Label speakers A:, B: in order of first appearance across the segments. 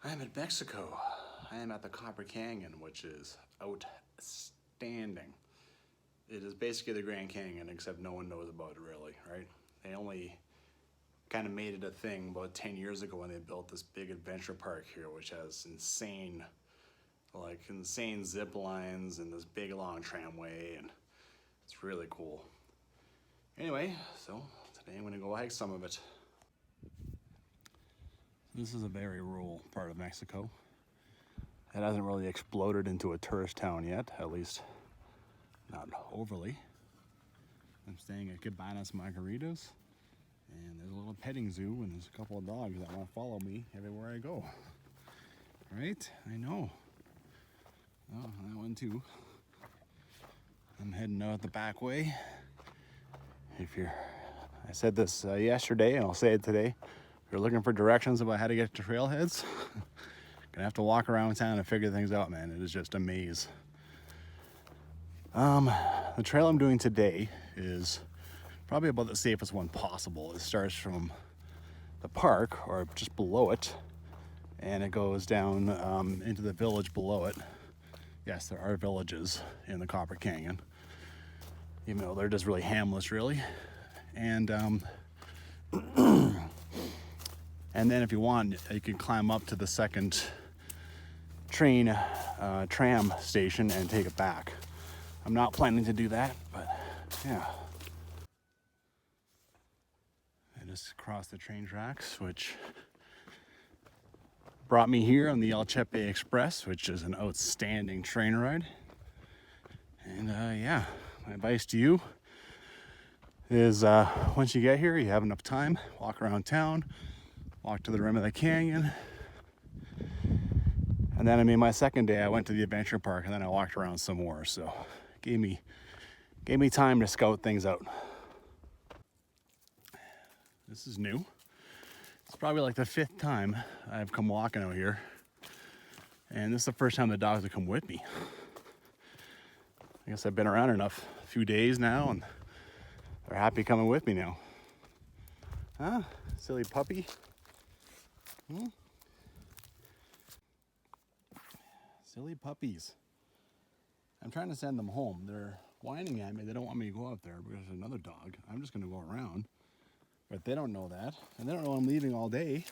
A: I am in Mexico. I am at the Copper Canyon, which is outstanding. It is basically the Grand Canyon, except no one knows about it really, right? They only kind of made it a thing about 10 years ago when they built this big adventure park here, which has insane zip lines and this big long tramway, and it's really cool. Anyway, so today I'm gonna go hike some of it. This is a very rural part of Mexico. It hasn't really exploded into a tourist town yet, at least not overly. I'm staying at Cabanas Margaritas, and there's a little petting zoo, and there's a couple of dogs that want to follow me everywhere I go. Right? I know. Oh, that one too. I'm heading out the back way. I said this yesterday, and I'll say it today. If you're looking for directions about how to get to trailheads, gonna have to walk around town and figure things out, man. It is just a maze. The trail I'm doing today is probably about the safest one possible. It starts from the park, or just below it, and it goes down into the village below it. Yes, there are villages in the Copper Canyon, even though they're just really hamlets, really. And and then if you want, you can climb up to the second tram station and take it back. I'm not planning to do that, but yeah. I just crossed the train tracks, which brought me here on the Chape Express, which is an outstanding train ride. And yeah, my advice to you is once you get here, you have enough time, walk around town, walk to the rim of the canyon. And then, my second day, I went to the adventure park, and then I walked around some more. So gave me time to scout things out. This is new. It's probably like the 5th time I've come walking out here. And this is the first time the dogs have come with me. I guess I've been around enough, a few days now, and they're happy coming with me now. Huh? Silly puppy. Silly puppies. I'm trying to send them home. They're whining at me. They don't want me to go out there because there's another dog. I'm just going to go around. But they don't know that. And they don't know I'm leaving all day.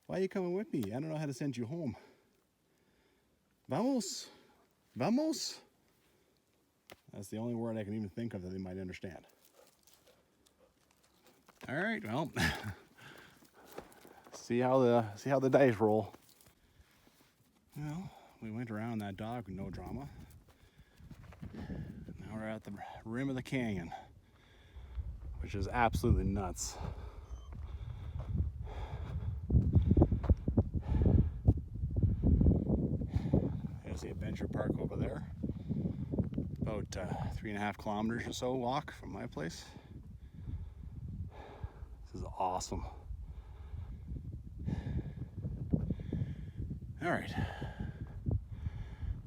A: Why are you coming with me? I don't know how to send you home. Vamos. Vamos. That's the only word I can even think of that they might understand. All right, well, see how the dice roll. Well, we went around that dog with no drama. Now we're at the rim of the canyon, which is absolutely nuts. There's the adventure park over there. About 3.5 kilometers or so walk from my place. This is awesome. All right.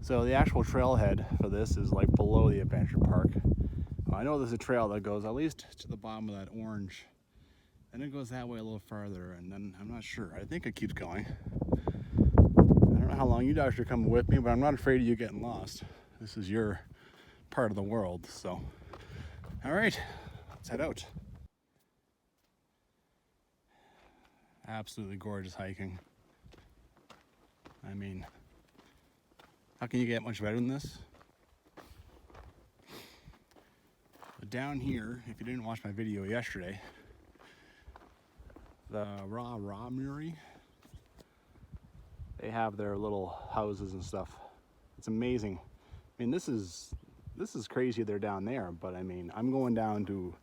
A: So the actual trailhead for this is like below the adventure park. I know there's a trail that goes at least to the bottom of that orange. Then it goes that way a little farther, and then I'm not sure. I think it keeps going. I don't know how long you guys are coming with me, but I'm not afraid of you getting lost. This is your part of the world, so. All right, let's head out. Absolutely gorgeous hiking. How can you get much better than this? But down here, if you didn't watch my video yesterday, the Raramuri, they have their little houses and stuff. It's amazing. This is crazy they're down there, but I'm going down to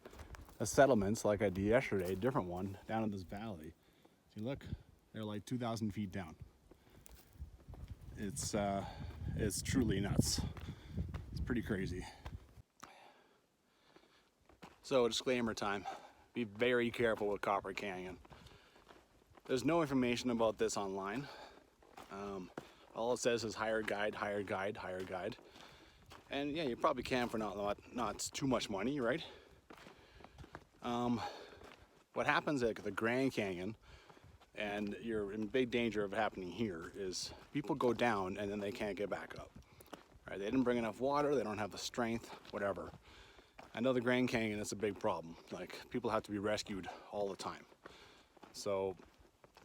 A: the settlements like I did yesterday, a different one, down in this valley. See, look, they're like 2,000 feet down. It's truly nuts. It's pretty crazy. So, disclaimer time. Be very careful with Copper Canyon. There's no information about this online. All it says is hire guide, hire guide, hire guide. And yeah, you probably can for not too much money, right? What happens at the Grand Canyon And you're in big danger of happening here is people go down and then they can't get back up. Right? They didn't bring enough water, they don't have the strength, whatever. I know the Grand Canyon is a big problem. Like, people have to be rescued all the time. So,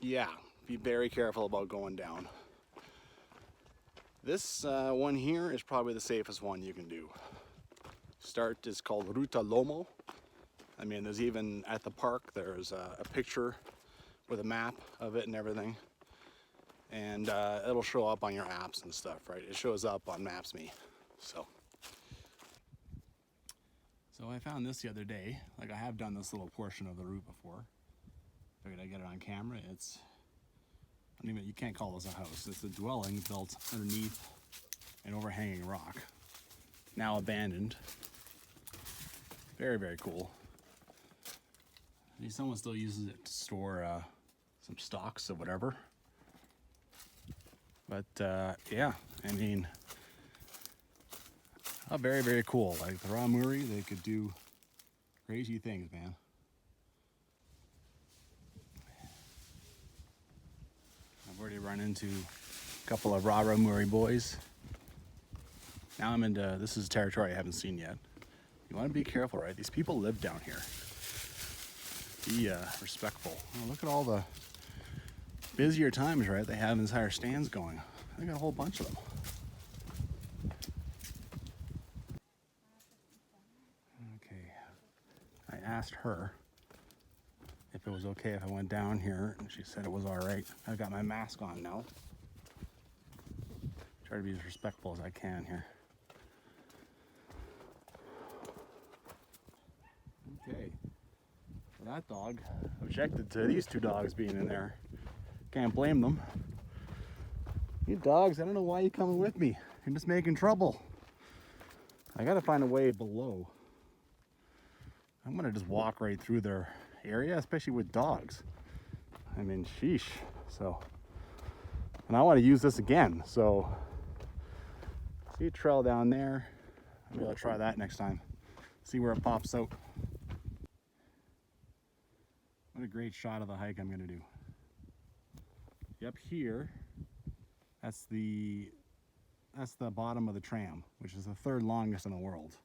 A: yeah, be very careful about going down. This one here is probably the safest one you can do. Start is called Rutalomo. I mean, there's even at the park, there's a picture with a map of it and everything. And it'll show up on your apps and stuff, right? It shows up on Maps.me, so. So I found this the other day. Like, I have done this little portion of the route before. Figured I'd get it on camera. It's, I don't even, you can't call this a house. It's a dwelling built underneath an overhanging rock. Now abandoned. Very, very cool. I mean, someone still uses it to store some stocks or whatever. But yeah, I mean, very, very cool. Like the Raramuri, they could do crazy things, man. I've already run into a couple of Raramuri boys. Now I'm into, this is territory I haven't seen yet. You want to be careful, right? These people live down here. Be respectful. Oh, look at all the busier times, right? They have entire stands going. They got a whole bunch of them. Okay, I asked her if it was okay if I went down here, and she said it was all right. I've got my mask on now. Try to be as respectful as I can here. Okay, well, that dog objected to these two dogs being in there. Can't blame them. You dogs, I don't know why you're coming with me. You're just making trouble. I gotta find a way below. I'm gonna just walk right through their area, especially with dogs. I mean, sheesh. So, and I want to use this again. So, see a trail down there. Maybe I'll try that next time. See where it pops out. What a great shot of the hike I'm gonna do. Up here, that's the bottom of the tram, which is the third longest in the world.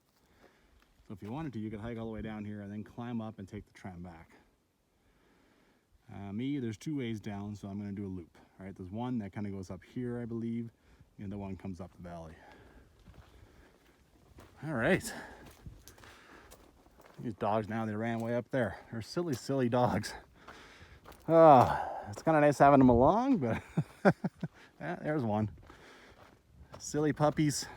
A: So if you wanted to, you could hike all the way down here and then climb up and take the tram back. There's two ways down, so I'm going to do a loop. All right, there's one that kind of goes up here, I believe, and the one comes up the valley. All right. These dogs now, they ran way up there. They're silly, silly dogs. Oh, it's kind of nice having them along, but yeah, there's one. Silly puppies.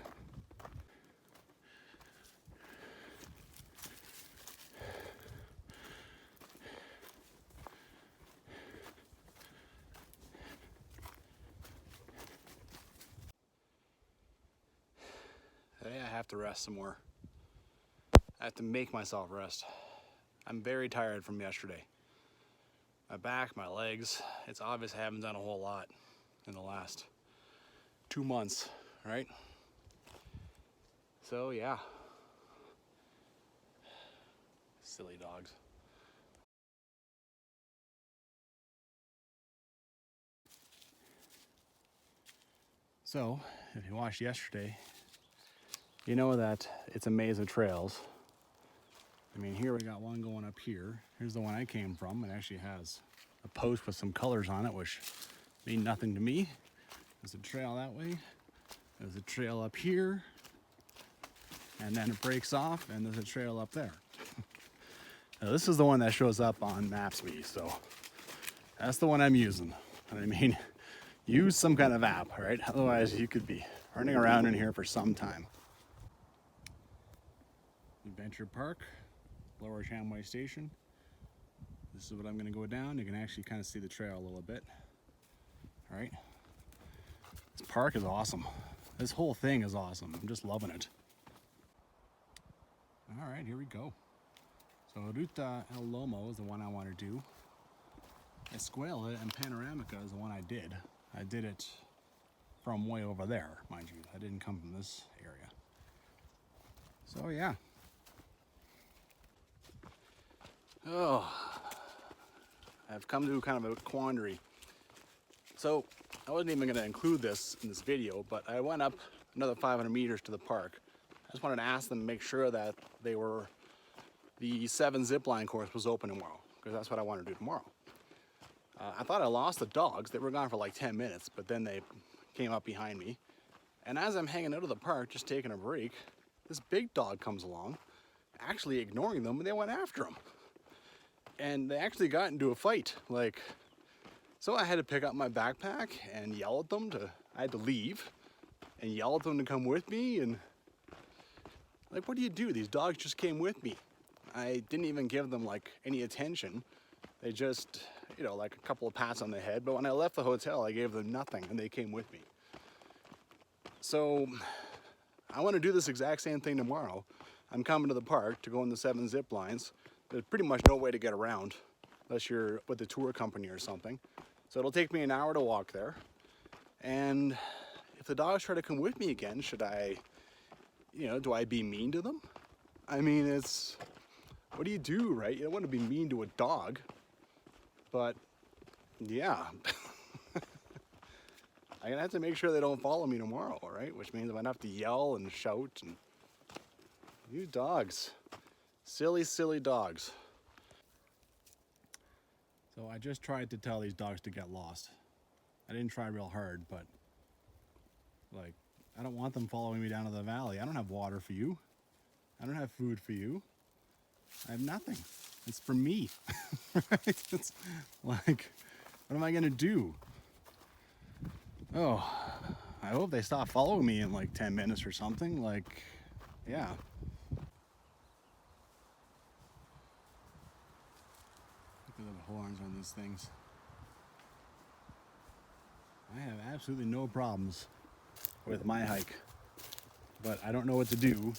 A: Today I have to rest some more. I have to make myself rest. I'm very tired from yesterday. My back, my legs, it's obvious I haven't done a whole lot in the last 2 months, right? So yeah. Silly dogs. So, if you watched yesterday, you know that it's a maze of trails. I mean, here we got one going up here. Here's the one I came from. It actually has a post with some colors on it, which mean nothing to me. There's a trail that way. There's a trail up here. And then it breaks off, and there's a trail up there. Now, this is the one that shows up on Maps.me, so that's the one I'm using. And I mean, use some kind of app, right? Otherwise, you could be running around in here for some time. Adventure Park, Lower Tramway Station. This is what I'm going to go down. You can actually kind of see the trail a little bit. All right. This park is awesome. This whole thing is awesome. I'm just loving it. All right, here we go. So Ruta El Lomo is the one I want to do. Escuela and Panoramica is the one I did. I did it from way over there, mind you. I didn't come from this area. So yeah. Oh, I've come to kind of a quandary. So I wasn't even going to include this in this video, but I went up another 500 meters to the park. I just wanted to ask them to make sure that the 7 zipline course was open tomorrow, because that's what I want to do tomorrow. I thought I lost the dogs. They were gone for like 10 minutes, but then they came up behind me. And as I'm hanging out of the park, just taking a break, this big dog comes along, actually ignoring them, and they went after him. And they actually got into a fight. So I had to pick up my backpack and yell at them I had to leave and yell at them to come with me. And what do you do? These dogs just came with me. I didn't even give them any attention. They just, a couple of pats on the head. But when I left the hotel, I gave them nothing and they came with me. So I want to do this exact same thing tomorrow. I'm coming to the park to go on the 7 zip lines. There's pretty much no way to get around unless you're with a tour company or something. So it'll take me an hour to walk there. And if the dogs try to come with me again, should I, do I be mean to them? I mean, what do you do, right? You don't want to be mean to a dog, but yeah. I'm gonna have to make sure they don't follow me tomorrow, right? Which means I'm gonna have to yell and shout and you dogs, silly, silly dogs. So I just tried to tell these dogs to get lost. I didn't try real hard, but I don't want them following me down to the valley. I don't have water for you. I don't have food for you. I have nothing. It's for me. Right? It's what am I gonna do? Oh, I hope they stop following me in 10 minutes or something. Yeah. Look at the horns on these things. I have absolutely no problems with my hike, but I don't know what to do.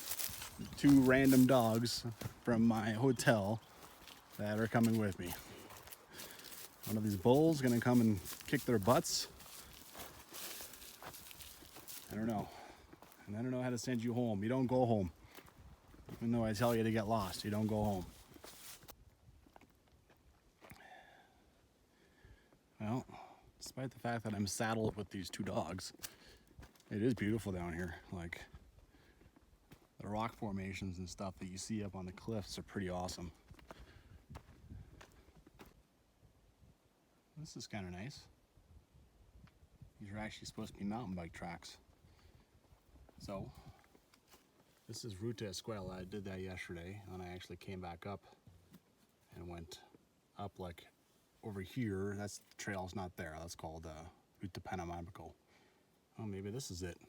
A: 2 random dogs from my hotel that are coming with me. One of these bulls gonna come and kick their butts. I don't know. And I don't know how to send you home. You don't go home. Even though I tell you to get lost, you don't go home. Well, despite the fact that I'm saddled with these 2 dogs, it is beautiful down here. The rock formations and stuff that you see up on the cliffs are pretty awesome. This is kind of nice. These are actually supposed to be mountain bike tracks. So, this is Ruta Escuela. I did that yesterday, and I actually came back up and went up over here. That's the trail's not there. That's called Ruta Panamaico. Oh, maybe this is it.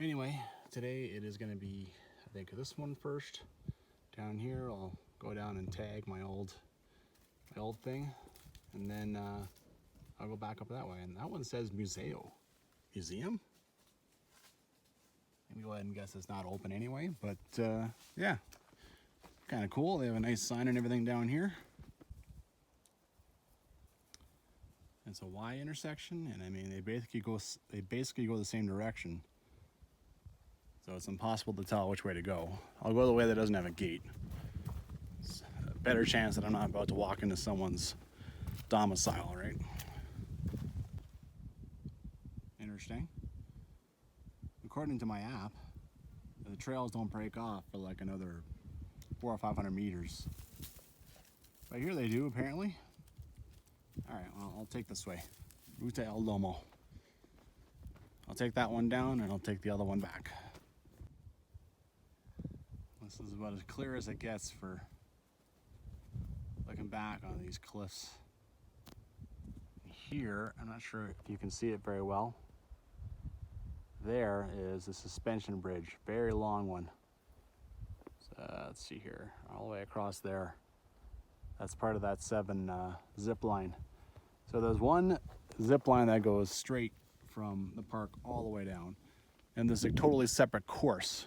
A: Anyway, today it is going to be, I think, this one first. Down here, I'll go down and tag my old thing, and then I'll go back up that way. And that one says Museum. Let me go ahead and guess it's not open anyway, but yeah, kind of cool. They have a nice sign and everything down here. It's a Y intersection, and I mean they basically go the same direction. So it's impossible to tell which way to go. I'll go the way that doesn't have a gate. It's a better chance that I'm not about to walk into someone's domicile, right? Interesting. According to my app, the trails don't break off for another 400 or 500 meters. But here they do, apparently. All right, well, I'll take this way. Ruta el Lomo. I'll take that one down and I'll take the other one back. This is about as clear as it gets for looking back on these cliffs. Here, I'm not sure if you can see it very well. There is a suspension bridge, very long one. So, let's see here, all the way across there. That's part of that 7 zip line. So there's one zip line that goes straight from the park all the way down. And there's a totally separate course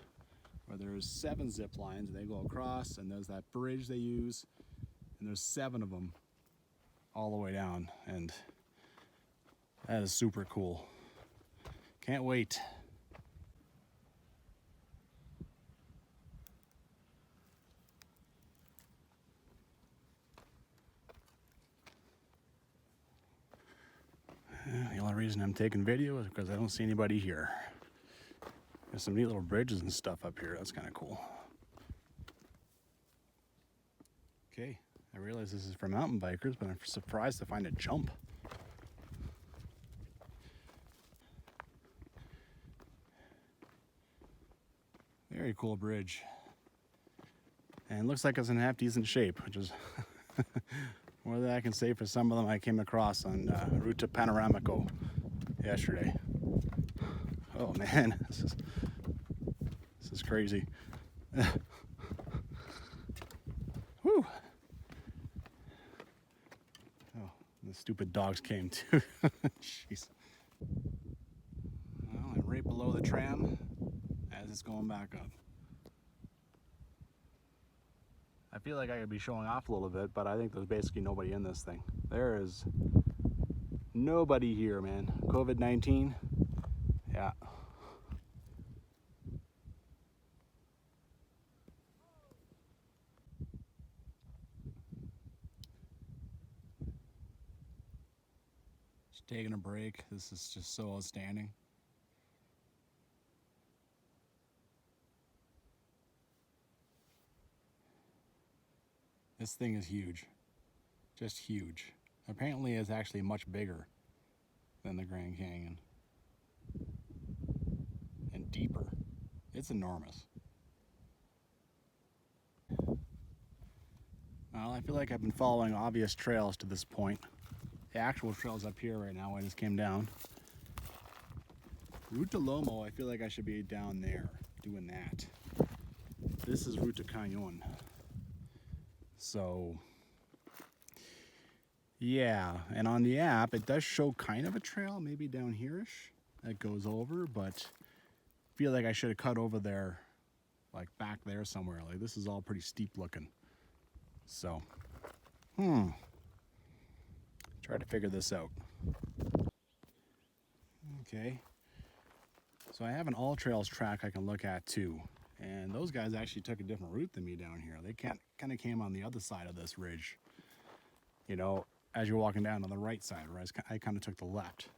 A: where there's 7 zip lines, and they go across, and there's that bridge they use, and there's 7 of them all the way down, and that is super cool. Can't wait. The only reason I'm taking video is because I don't see anybody here. There's some neat little bridges and stuff up here. That's kind of cool. Okay, I realize this is for mountain bikers, but I'm surprised to find a jump. Very cool bridge. And it looks like it's in half decent shape, which is more than I can say for some of them I came across on Ruta Panoramico yesterday. Oh man, this is crazy. Whew. Oh, the stupid dogs came too. Jeez. Well, I'm right below the tram as it's going back up. I feel like I could be showing off a little bit, but I think there's basically nobody in this thing. There is nobody here, man. COVID-19, yeah. Just taking a break. This is just so outstanding. This thing is huge, just huge. Apparently it's actually much bigger than the Grand Canyon and deeper. It's enormous. Well, I feel like I've been following obvious trails to this point. The actual trail's up here right now. I just came down. Rutalomo, I feel like I should be down there doing that. This is Ruta Canyon. So, yeah, and on the app, it does show kind of a trail, maybe down here-ish, that goes over, but I feel like I should have cut over there, like back there somewhere. Like, this is all pretty steep looking. So, try to figure this out. Okay, so I have an all trails track I can look at too. And those guys actually took a different route than me down here. They kind of came on the other side of this ridge. You know, as you're walking down on the right side, whereas I kind of took the left.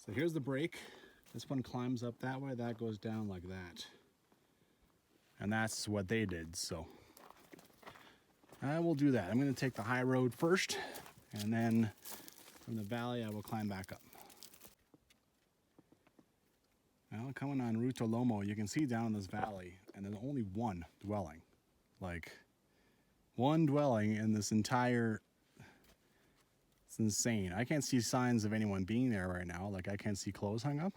A: So here's the break. This one climbs up that way, that goes down like that. And that's what they did, so I will do that. I'm gonna take the high road first, and then from the valley I will climb back up. Well, coming on Rutalomo, you can see down this valley, and there's only one dwelling. Like, one dwelling in this entire, it's insane. I can't see signs of anyone being there right now. Like, I can't see clothes hung up,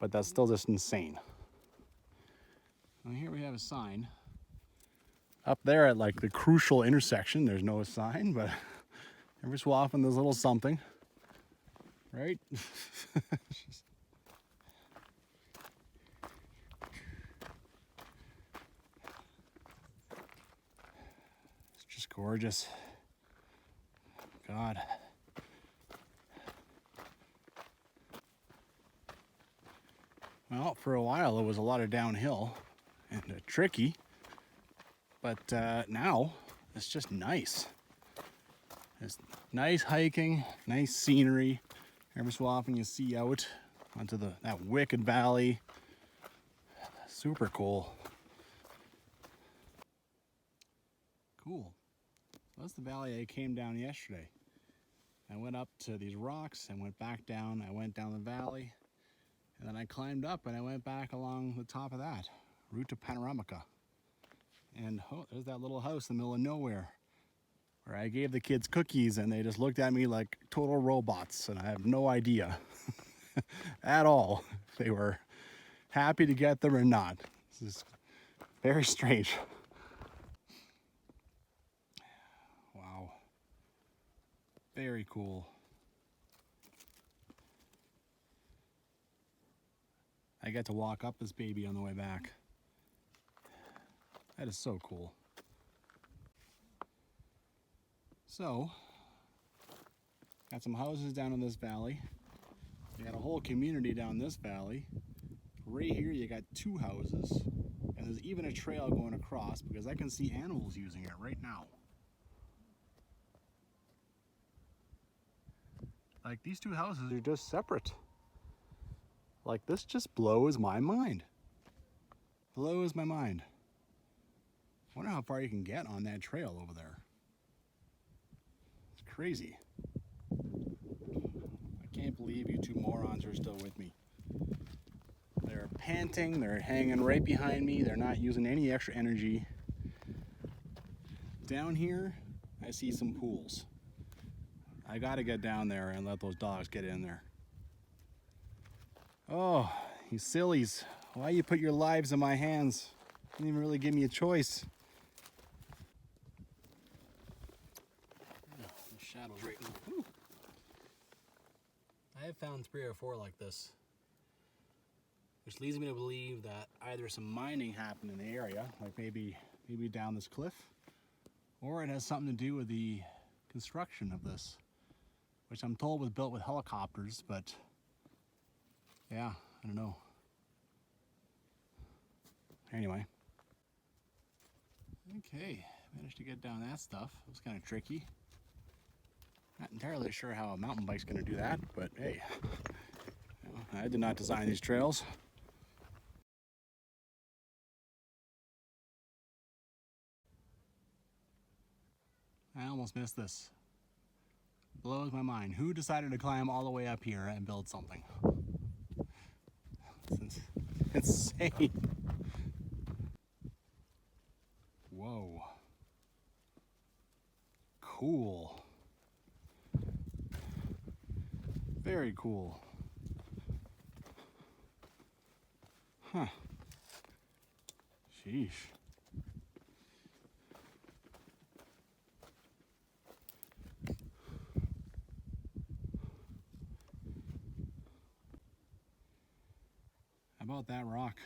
A: but that's still just insane. Well, here we have a sign. Up there at like the crucial intersection, there's no sign, but every so often there's a little something, right? Gorgeous. God. Well, for a while it was a lot of downhill and tricky, but now it's just nice. It's nice hiking, nice scenery. Every so often you see out onto that wicked valley. Super cool. Cool. That's the valley I came down yesterday. I went up to these rocks and went back down. I went down the valley, and then I climbed up and I went back along the top of that, Ruta Panoramica. And oh, there's that little house in the middle of nowhere where I gave the kids cookies and they just looked at me like total robots, and I have no idea at all if they were happy to get them or not. This is very strange. Very cool. I get to walk up this baby on the way back. That is so cool. So, got some houses down in this valley. You got a whole community down this valley. Right here you got two houses. And there's even a trail going across because I can see animals using it right now. Like, these two houses are just separate. Like, this just blows my mind. Blows my mind. I wonder how far you can get on that trail over there. It's crazy. I can't believe you two morons are still with me. They're panting, they're hanging right behind me, they're not using any extra energy. Down here, I see some pools. I gotta get down there and let those dogs get in there. Oh, you sillies. Why you put your lives in my hands? You didn't even really give me a choice. Oh, the shadow's right now. Ooh. I have found 3 or 4 like this, which leads me to believe that either some mining happened in the area, like maybe down this cliff, or it has something to do with the construction of this, which I'm told was built with helicopters, but yeah, I don't know. Anyway. Okay, managed to get down that stuff. It was kind of tricky. Not entirely sure how a mountain bike's going to do that, but hey, you know, I did not design these trails. I almost missed this. Blows my mind. Who decided to climb all the way up here and build something? It's insane. Whoa. Cool. Very cool. Huh. Sheesh. How about that rock?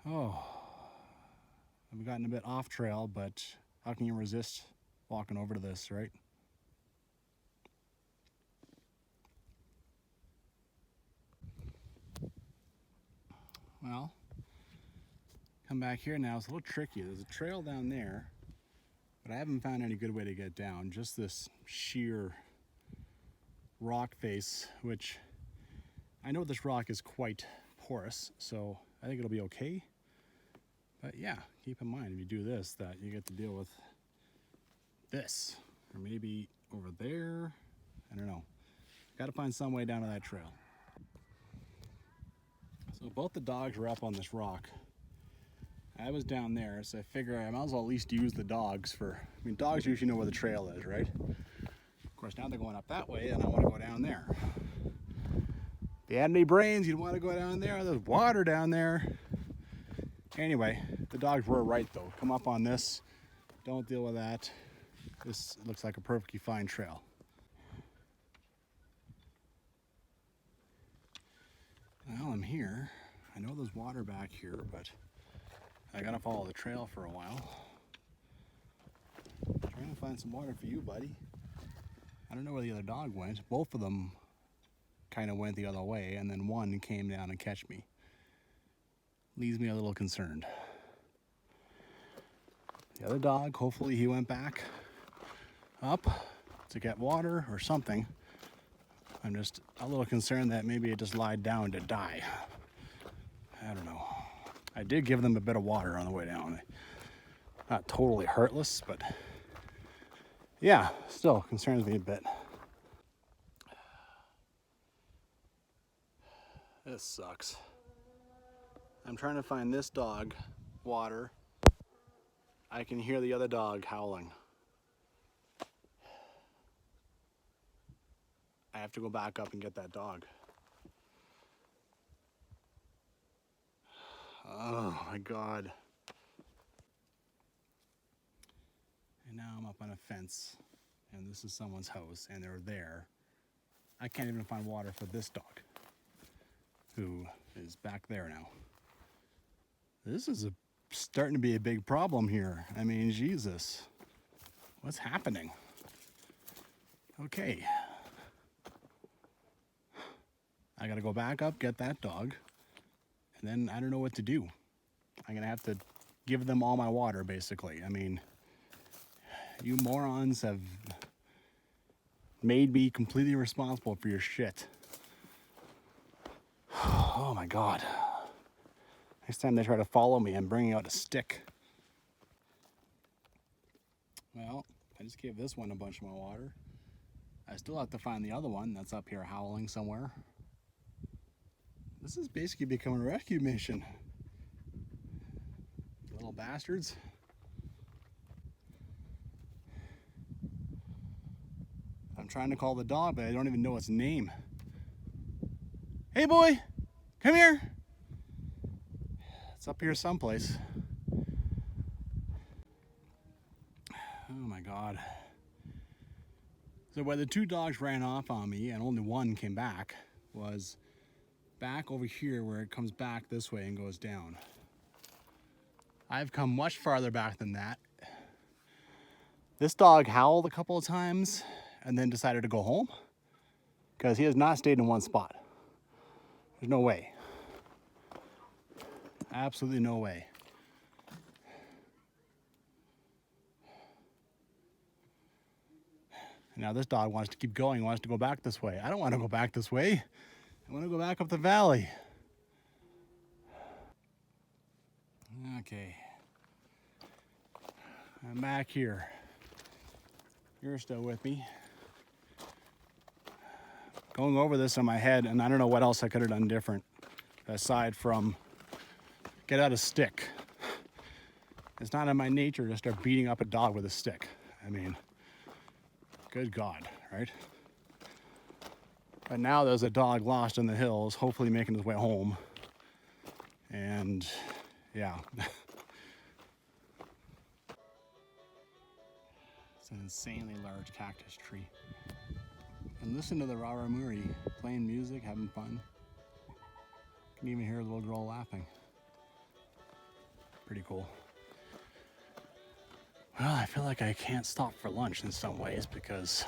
A: Oh, I've gotten a bit off trail, but how can you resist walking over to this, right? Well, come back here now. It's a little tricky. There's a trail down there, but I haven't found any good way to get down. Just this sheer rock face, which I know this rock is quite porous, so I think it'll be okay. But yeah, keep in mind if you do this, that you get to deal with this, or maybe over there. I don't know. Got to find some way down to that trail. So both the dogs were up on this rock. I was down there, so I figure I might as well at least use the dogs for, I mean, dogs usually know where the trail is, right? Of course, now they're going up that way, and I want to go down there. If you had any brains, you'd want to go down there. There's water down there. Anyway, the dogs were right, though. Come up on this. Don't deal with that. This looks like a perfectly fine trail. Well, I'm here. I know there's water back here, but I gotta follow the trail for a while. Trying to find some water for you, buddy. I don't know where the other dog went. Both of them kind of went the other way, and then one came down and catch me. Leaves me a little concerned. The other dog, hopefully he went back up to get water or something. I'm just a little concerned that maybe it just lied down to die. I don't know. I did give them a bit of water on the way down. Not totally hurtless, but yeah, still concerns me a bit. This sucks. I'm trying to find this dog water. I can hear the other dog howling. I have to go back up and get that dog. Oh my God. And now I'm up on a fence, and this is someone's house, and they're there. I can't even find water for this dog, who is back there now. This is starting to be a big problem here. I mean, Jesus. What's happening? Okay. I gotta go back up, get that dog, and then I don't know what to do. I'm gonna have to give them all my water, basically. I mean, you morons have made me completely responsible for your shit. Oh my God. Next time they try to follow me, I'm bringing out a stick. Well, I just gave this one a bunch of my water. I still have to find the other one that's up here howling somewhere. This is basically becoming a rescue mission. Little bastards. I'm trying to call the dog, but I don't even know its name. Hey boy, come here. It's up here someplace. Oh my God. So where the two dogs ran off on me and only one came back was back over here where it comes back this way and goes down. I've come much farther back than that. This dog howled a couple of times and then decided to go home because he has not stayed in one spot. There's no way. Absolutely no way. Now this dog wants to keep going, wants to go back this way. I don't want to go back this way. I want to go back up the valley. Okay. I'm back here. You're still with me. Going over this in my head, and I don't know what else I could have done different aside from get out a stick. It's not in my nature to start beating up a dog with a stick. I mean, good God, right? But now there's a dog lost in the hills, hopefully making his way home. And yeah. It's an insanely large cactus tree. And listen to the Raramuri playing music, having fun. You can even hear the little girl laughing. Pretty cool. Well, I feel like I can't stop for lunch in some ways because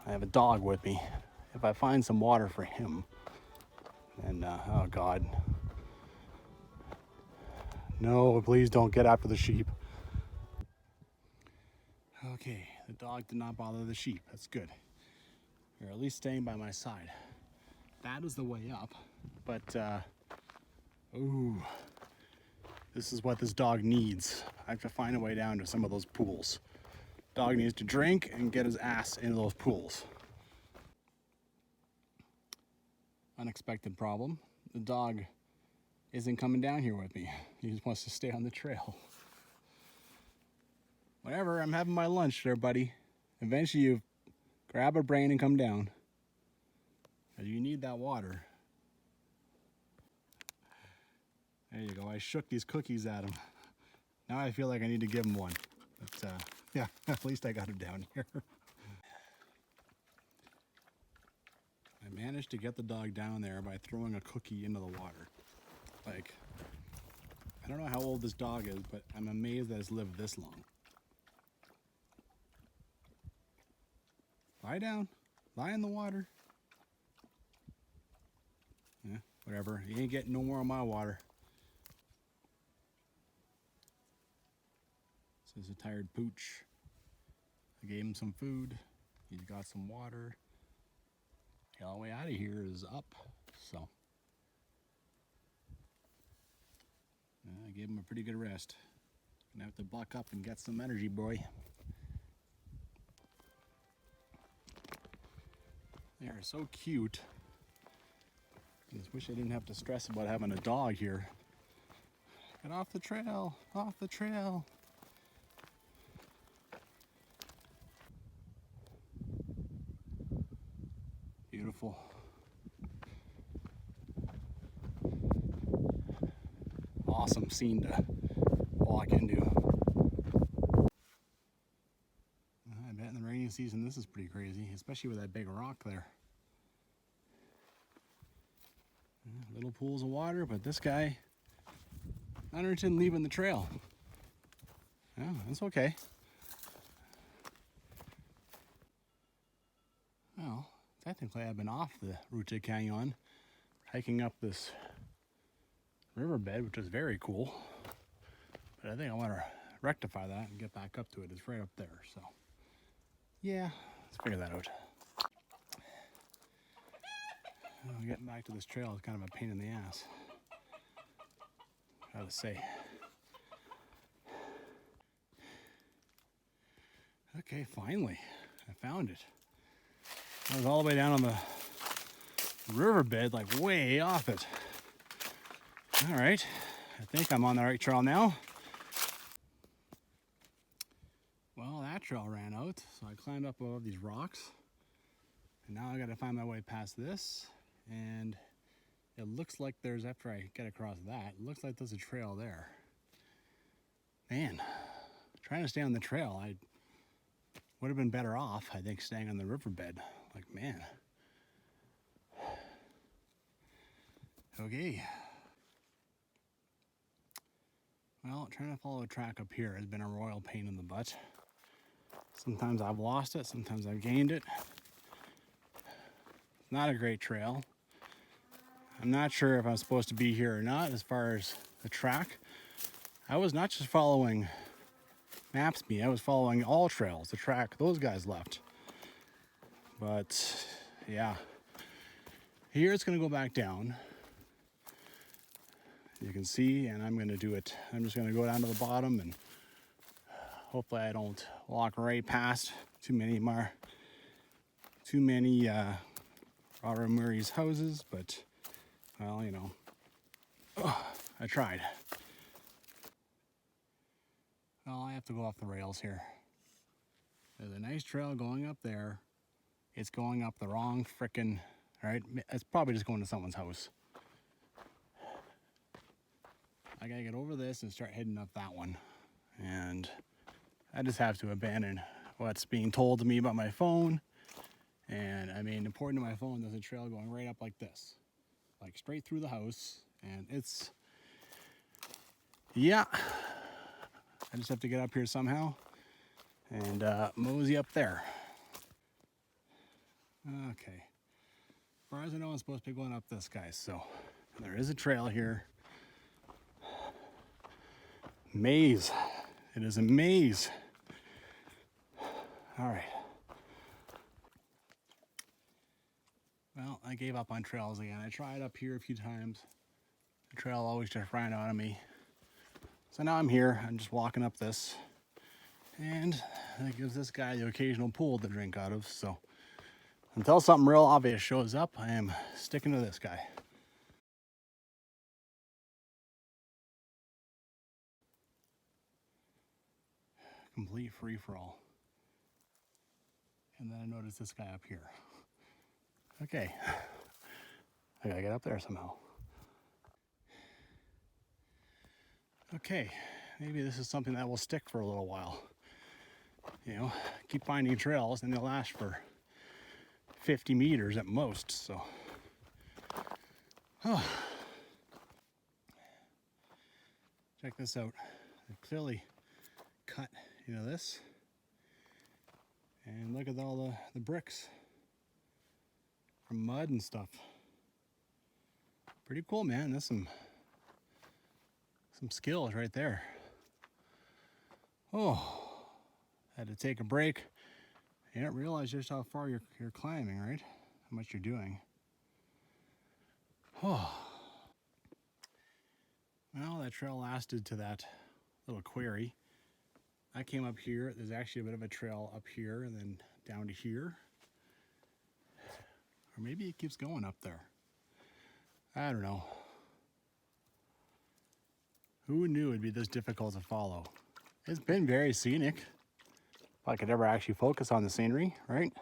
A: I have a dog with me. If I find some water for him, and oh God. No, please don't get after the sheep. Okay, the dog did not bother the sheep. That's good. You're at least staying by my side. That is the way up, but ooh, this is what this dog needs. I have to find a way down to some of those pools. Dog needs to drink and get his ass into those pools. Unexpected problem. The dog isn't coming down here with me. He just wants to stay on the trail. Whatever, I'm having my lunch there, buddy. Eventually you grab a brain and come down. Because you need that water. There you go, I shook these cookies at him. Now I feel like I need to give him one. But yeah, at least I got him down here. I managed to get the dog down there by throwing a cookie into the water. Like, I don't know how old this dog is, but I'm amazed that it's lived this long. Lie down. Lie in the water. Yeah, whatever. You ain't getting no more of my water. This is a tired pooch. I gave him some food. He's got some water. The only way out of here is up, so. I gave him a pretty good rest. Gonna have to buck up and get some energy, boy. They are so cute. I just wish I didn't have to stress about having a dog here. Get off the trail, off the trail. Beautiful. Awesome scene to walk into. I bet in the rainy season this is pretty crazy, especially with that big rock there. Little pools of water, but this guy not interested in leaving the trail. Yeah, that's okay. Well, technically I've been off the Ruta Canyon, hiking up this riverbed, which is very cool. But I think I want to rectify that and get back up to it. It's right up there, so yeah, let's figure that out. Getting back to this trail is kind of a pain in the ass, I gotta say. Okay, finally, I found it. I was all the way down on the riverbed, like way off it. All right, I think I'm on the right trail now. Well, that trail ran out, so I climbed up above these rocks. And now I gotta find my way past this. And it looks like there's, after I get across that, it looks like there's a trail there. Man, trying to stay on the trail, I would have been better off, I think, staying on the riverbed. Like, man. Okay. Well, trying to follow a track up here has been a royal pain in the butt. Sometimes I've lost it, sometimes I've gained it. It's not a great trail. I'm not sure if I'm supposed to be here or not as far as the track. I was not just following Maps.me, I was following all trails, the track those guys left. But yeah, here it's gonna go back down. You can see, and I'm gonna do it. I'm just gonna go down to the bottom and hopefully I don't walk right past too many Raramuri's houses, but well, you know, I tried. Well, I have to go off the rails here. There's a nice trail going up there. It's going up the wrong frickin', right? It's probably just going to someone's house. I gotta get over this and start heading up that one. And I just have to abandon what's being told to me about my phone. And I mean, according to my phone, there's a trail going right up like this. Like straight through the house. And it's, yeah. I just have to get up here somehow and mosey up there. Okay. As far as I know, I'm supposed to be going up this, guys. So there is a trail here. Maze. It is a maze. All right. Well, I gave up on trails again. I tried up here a few times. The trail always just ran out of me. So now I'm here. I'm just walking up this. And that gives this guy the occasional pool to drink out of. So until something real obvious shows up, I am sticking to this guy. Complete free-for-all. And then I noticed this guy up here. Okay. I gotta get up there somehow. Okay, maybe this is something that will stick for a little while. You know, keep finding trails and they'll last for 50 meters at most, so. Oh. Check this out. They've clearly cut, you know, this. And look at all the bricks from mud and stuff. Pretty cool, man. That's some skills right there. Oh, had to take a break. You don't realize just how far you're climbing, right? How much you're doing. Oh. Well, that trail lasted to that little quarry. I came up here. There's actually a bit of a trail up here and then down to here. Or maybe it keeps going up there. I don't know. Who knew it'd be this difficult to follow? It's been very scenic. If I could ever actually focus on the scenery, right?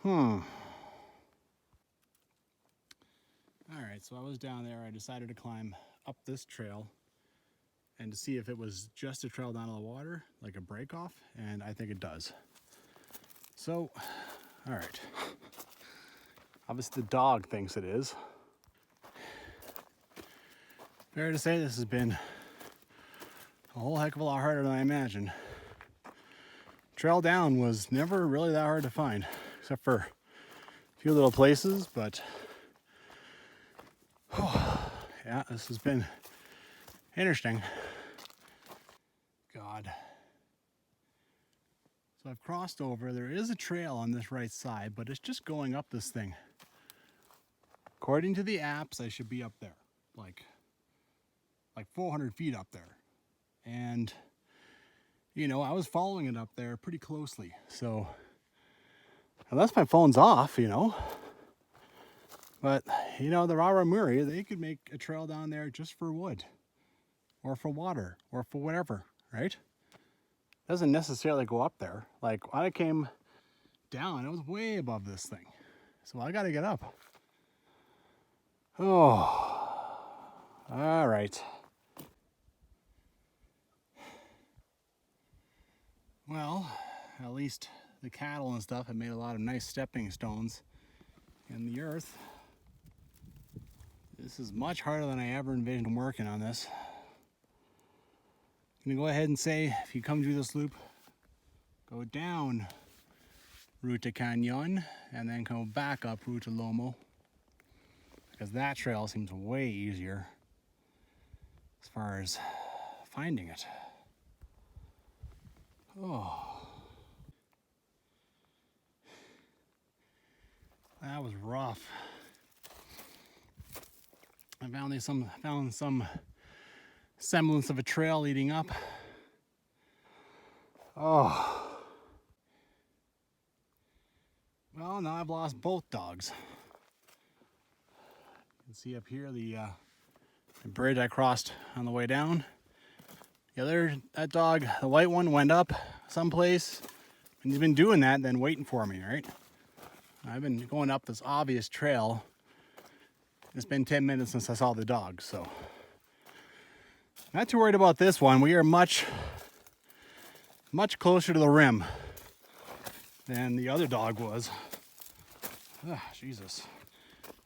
A: All right, so I was down there. I decided to climb up this trail and to see if it was just a trail down to the water, like a break off, and I think it does. So, all right. Obviously the dog thinks it is. Fair to say this has been a whole heck of a lot harder than I imagined. Trail down was never really that hard to find, except for a few little places, but yeah, this has been interesting. God. So I've crossed over. There is a trail on this right side, but it's just going up this thing. According to the apps, I should be up there, like 400 feet up there. And, you know, I was following it up there pretty closely. So, unless my phone's off, you know. But, you know, the Raramuri, they could make a trail down there just for wood. Or for water. Or for whatever, right? Doesn't necessarily go up there. Like, when I came down, it was way above this thing. So I gotta get up. Oh. All right. Well, at least the cattle and stuff have made a lot of nice stepping stones in the earth. This is much harder than I ever envisioned working on this. I'm gonna go ahead and say, if you come through this loop, go down Ruta Canyon and then come back up Rutalomo, because that trail seems way easier as far as finding it. Oh, that was rough. I found some semblance of a trail leading up. Oh. Well, now I've lost both dogs. You can see up here the bridge I crossed on the way down. That dog, the white one, went up someplace, and he's been doing that, then waiting for me, right? I've been going up this obvious trail. It's been 10 minutes since I saw the dog, so not too worried about this one. We are much closer to the rim than the other dog was. Ah, Jesus.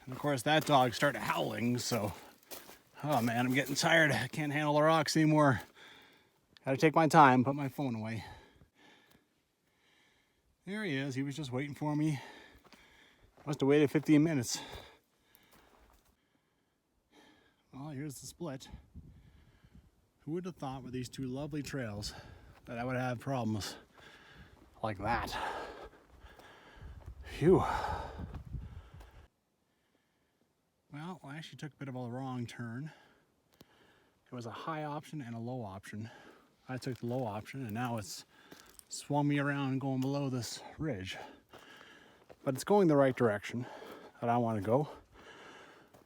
A: And of course that dog started howling, so oh man, I'm getting tired. I can't handle the rocks anymore. Gotta take my time, put my phone away. There he is. He was just waiting for me. Must have waited 15 minutes. Well, here's the split. Who would have thought with these two lovely trails that I would have problems like that? Phew. Well, I actually took a bit of a wrong turn. It was a high option and a low option. I took the low option, and now it's swung me around and going below this ridge. But it's going the right direction that I want to go.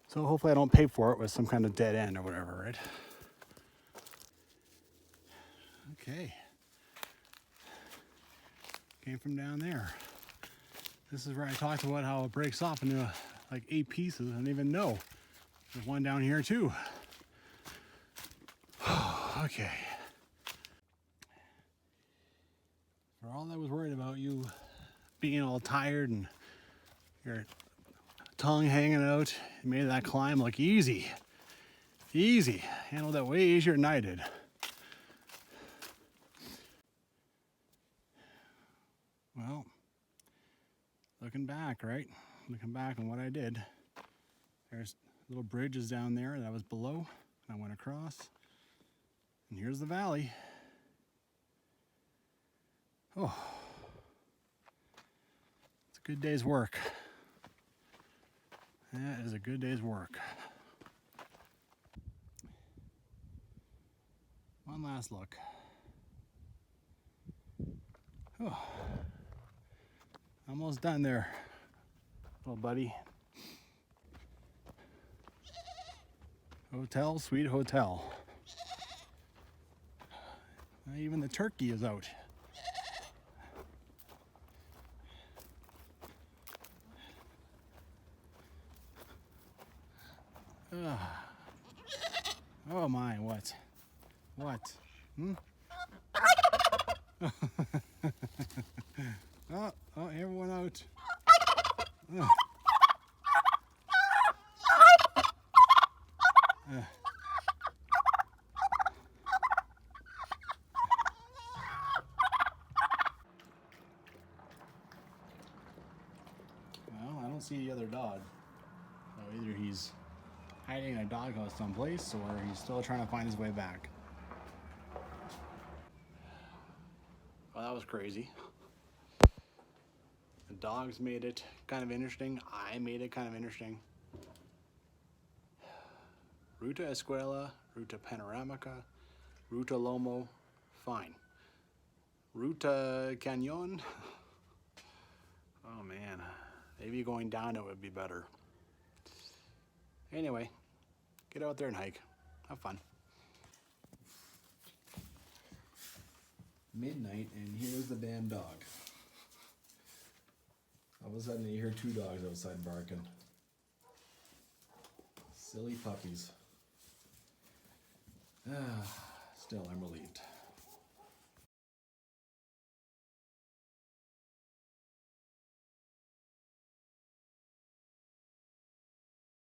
A: So hopefully I don't pay for it with some kind of dead end or whatever, right? Okay. Came from down there. This is where I talked about how it breaks off into like 8 pieces. I didn't even know. There's one down here too. Okay. For all I was worried about you being all tired and your tongue hanging out, you made that climb look easy. Easy. Handled that way easier than I did. Well, looking back, right? Looking back on what I did. There's little bridges down there that was below. I went across. And here's the valley. Oh. It's a good day's work. That is a good day's work. One last look. Oh. Almost done there, little buddy. Hotel, sweet hotel. Even the turkey is out. Oh my, what? What? Hmm? Oh, everyone out. Well, I don't see the other dog. So either he's hiding in a doghouse someplace or he's still trying to find his way back. Well, that was crazy. The dogs made it kind of interesting. I made it kind of interesting. Ruta Escuela, Ruta Panoramica, Rutalomo, fine. Ruta Canyon, oh man, maybe going down it would be better. Anyway, get out there and hike. Have fun. Midnight, and here's the damn dog. All of a sudden, you hear two dogs outside barking. Silly puppies. Still, I'm relieved.